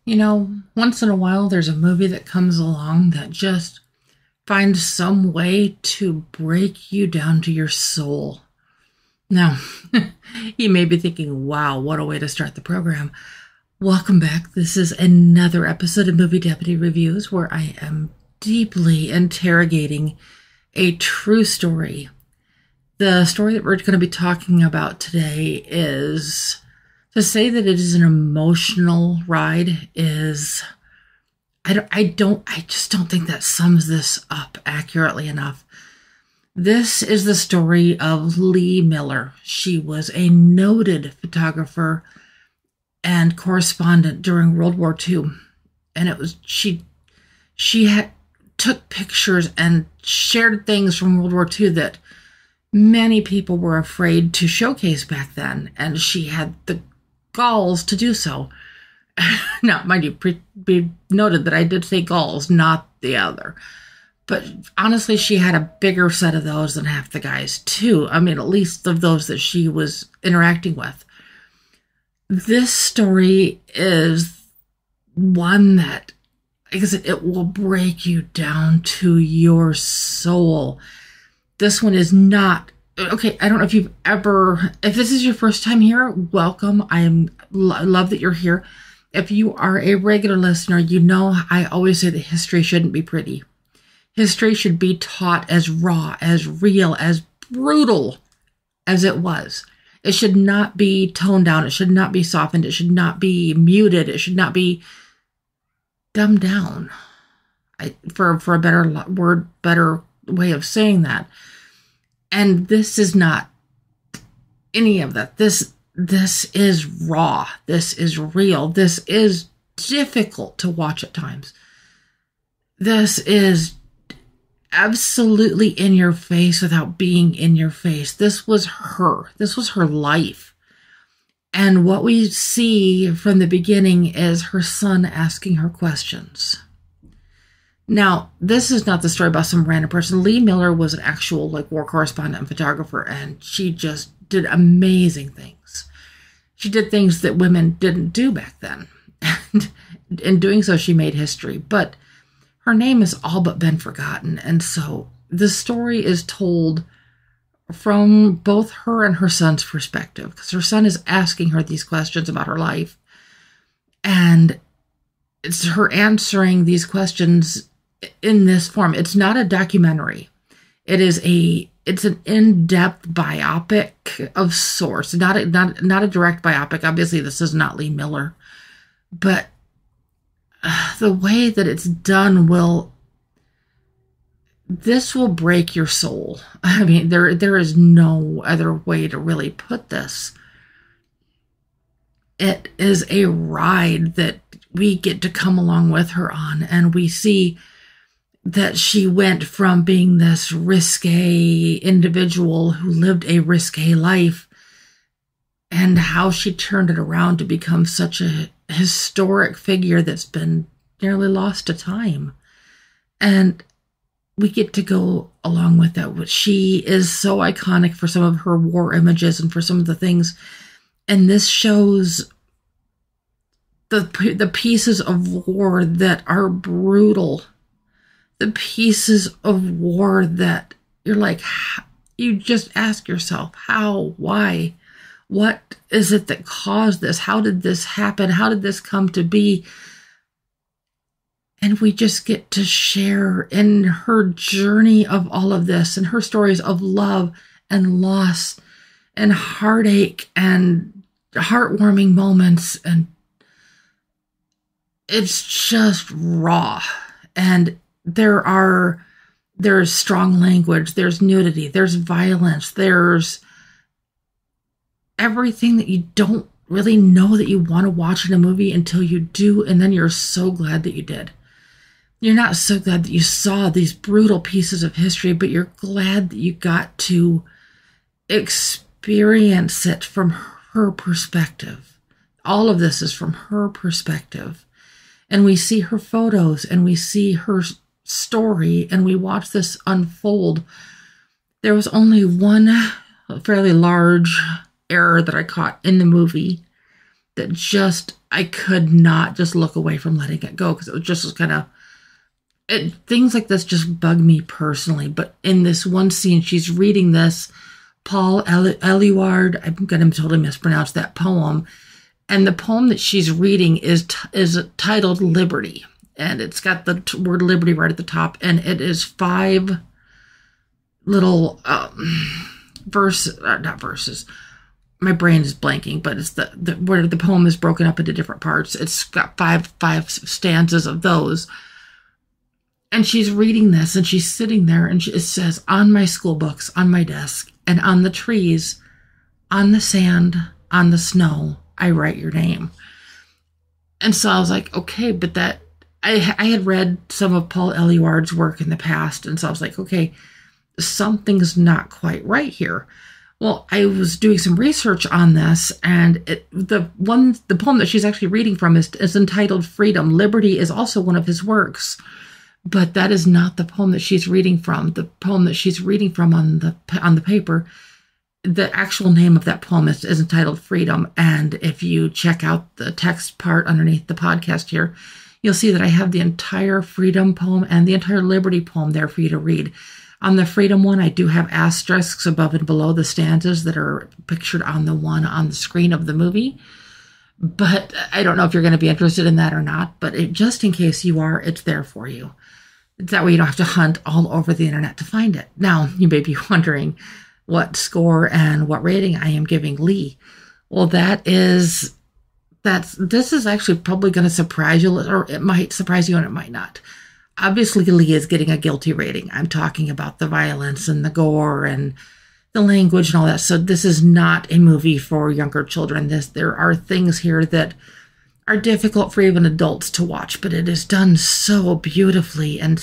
You know, once in a while there's a movie that comes along that just finds some way to break you down to your soul. Now, you may be thinking, wow, what a way to start the program. Welcome back. This is another episode of Movie Deputy Reviews where I am deeply interrogating a true story. The story that we're going to be talking about today is, to say that it is an emotional ride is, I just don't think that sums this up accurately enough. This is the story of Lee Miller. She was a noted photographer and correspondent during World War II. And it was, she took pictures and shared things from World War II that many people were afraid to showcase back then. And she had the galls to do so. Now, mind you, be noted that I did say galls, not the other. But honestly, she had a bigger set of those than half the guys, too. I mean, at least of those that she was interacting with. This story is one that, like I said, it will break you down to your soul. This one is not, okay, I don't know if you've ever, if this is your first time here, welcome. I love that you're here. If you are a regular listener, you know I always say that history shouldn't be pretty. History should be taught as raw, as real, as brutal as it was. It should not be toned down. It should not be softened. It should not be muted. It should not be dumbed down. For a better way of saying that. And this is not any of that. This is raw. This is real. This is difficult to watch at times. This is absolutely in your face without being in your face. This was her. This was her life. And what we see from the beginning is her son asking her questions. Now, this is not the story about some random person. Lee Miller was an actual war correspondent and photographer, and she just did amazing things. She did things that women didn't do back then. And in doing so, she made history. But her name has all but been forgotten. And so the story is told from both her and her son's perspective, because her son is asking her these questions about her life. And it's her answering these questions in this form. It's not a documentary. It's an in-depth biopic of sorts. Not a direct biopic. Obviously, this is not Lee Miller. But the way that it's done will break your soul. I mean, there is no other way to really put this. It is a ride that we get to come along with her on, and we see that she went from being this risque individual who lived a risque life, and how she turned it around to become such a historic figure that's been nearly lost to time. And we get to go along with that. She is so iconic for some of her war images and for some of the things. And this shows the pieces of war that are brutal. The pieces of war that you're like, you just ask yourself, how, why? What is it that caused this? How did this happen? How did this come to be? And we just get to share in her journey of all of this and her stories of love and loss and heartache and heartwarming moments. And it's just raw. And there's strong language, there's nudity, there's violence, there's everything that you don't really know that you want to watch in a movie until you do, and then you're so glad that you did. You're not so glad that you saw these brutal pieces of history, but you're glad that you got to experience it from her perspective. All of this is from her perspective. And we see her photos, and we see her story, and we watch this unfold. There was only one fairly large error that I caught in the movie that just I could not just look away from letting it go because it was just kind of, things like this just bug me personally. But in this one scene, she's reading this eluard, I'm going to totally mispronounce that poem. And the poem that she's reading is titled Liberty. And it's got the word liberty right at the top. And it is 5 little not verses. My brain is blanking, but it's where the poem is broken up into different parts. It's got five stanzas of those. And she's reading this, and she's sitting there, and it says, on my school books, on my desk, and on the trees, on the sand, on the snow, I write your name. And so I was like, okay, but I had read some of Paul Eluard's work in the past, and so I was like, okay, something's not quite right here. Well, I was doing some research on this, and the poem that she's actually reading from is entitled Freedom. Liberty is also one of his works, but that is not the poem that she's reading from. The poem that she's reading from on the paper, the actual name of that poem is entitled Freedom. And if you check out the text part underneath the podcast here, you'll see that I have the entire Freedom poem and the entire Liberty poem there for you to read. On the Freedom one, I do have asterisks above and below the stanzas that are pictured on the one on the screen of the movie. But I don't know if you're going to be interested in that or not. But just in case you are, it's there for you. That way you don't have to hunt all over the internet to find it. Now, you may be wondering what score and what rating I am giving Lee. Well, this is actually probably going to surprise you, or it might surprise you and it might not. Obviously, Lee is getting a guilty rating. I'm talking about the violence and the gore and the language and all that. So this is not a movie for younger children. There are things here that are difficult for even adults to watch, but it is done so beautifully. And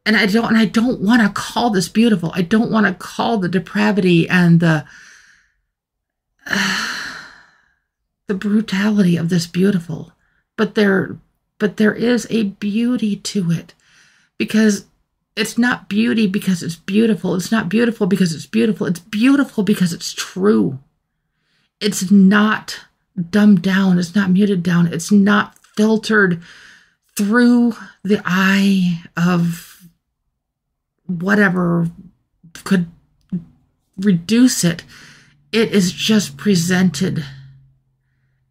I don't want to call this beautiful. I don't want to call the depravity and the brutality of this beautiful, but there is a beauty to it, because it's not beauty because it's beautiful. It's not beautiful because it's beautiful. It's beautiful because it's true. It's not dumbed down. It's not muted down. It's not filtered through the eye of whatever could reduce it. It is just presented.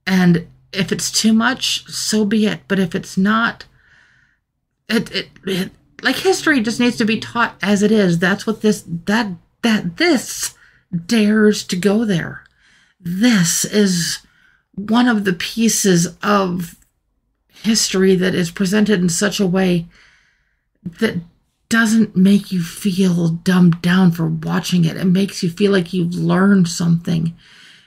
And if it's too much, so be it. But if it's not, like, history just needs to be taught as it is. That's what this dares to go there. This is one of the pieces of history that is presented in such a way that doesn't make you feel dumbed down for watching it. It makes you feel like you've learned something.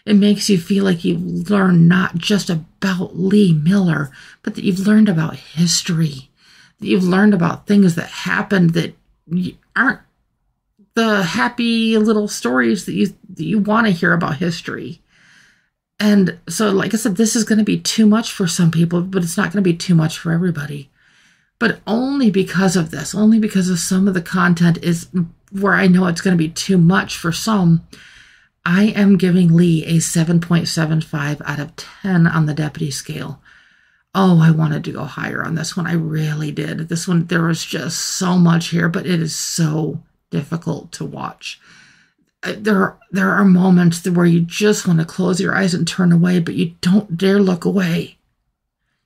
It makes you feel like you've learned not just about Lee Miller, but that you've learned about history. That you've learned about things that happened that aren't the happy little stories that you want to hear about history. And so, like I said, this is going to be too much for some people, but it's not going to be too much for everybody. But only because of this, only because of some of the content is where I know it's going to be too much for some, I am giving Lee a 7.75 out of 10 on the deputy scale. Oh, I wanted to go higher on this one. I really did. This one, there was just so much here, but it is so difficult to watch. There are moments where you just want to close your eyes and turn away, but you don't dare look away.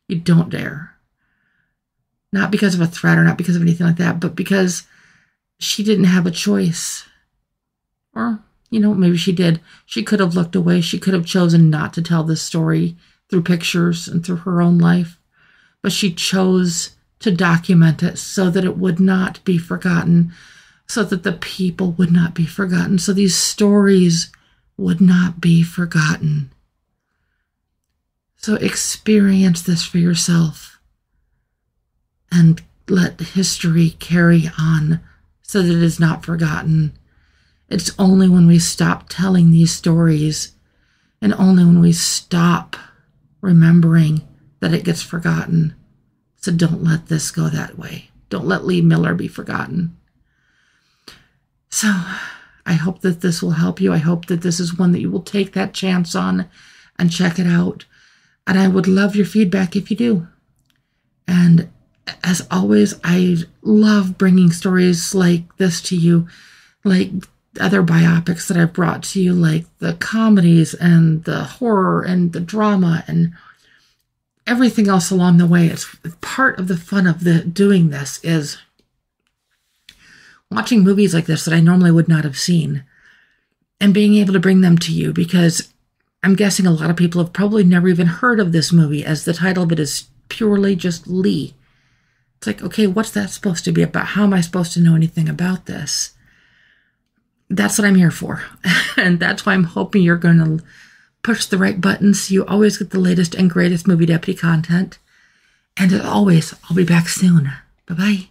You don't dare. Not because of a threat or not because of anything like that, but because she didn't have a choice. Or, maybe she did. She could have looked away. She could have chosen not to tell this story through pictures and through her own life. But she chose to document it so that it would not be forgotten, so that the people would not be forgotten, so these stories would not be forgotten. So experience this for yourself and let history carry on so that it is not forgotten. It's only when we stop telling these stories and only when we stop remembering that it gets forgotten. So don't let this go that way. Don't let Lee Miller be forgotten. So I hope that this will help you. I hope that this is one that you will take that chance on and check it out. And I would love your feedback if you do. And as always, I love bringing stories like this to you, like other biopics that I've brought to you, like the comedies and the horror and the drama and everything else along the way. It's part of the fun of doing this is watching movies like this that I normally would not have seen and being able to bring them to you, because I'm guessing a lot of people have probably never even heard of this movie, as the title of it is purely just Lee. It's like, okay, what's that supposed to be about? How am I supposed to know anything about this? That's what I'm here for. And that's why I'm hoping you're going to push the right buttons so you always get the latest and greatest Movie Deputy content. And as always, I'll be back soon. Bye-bye.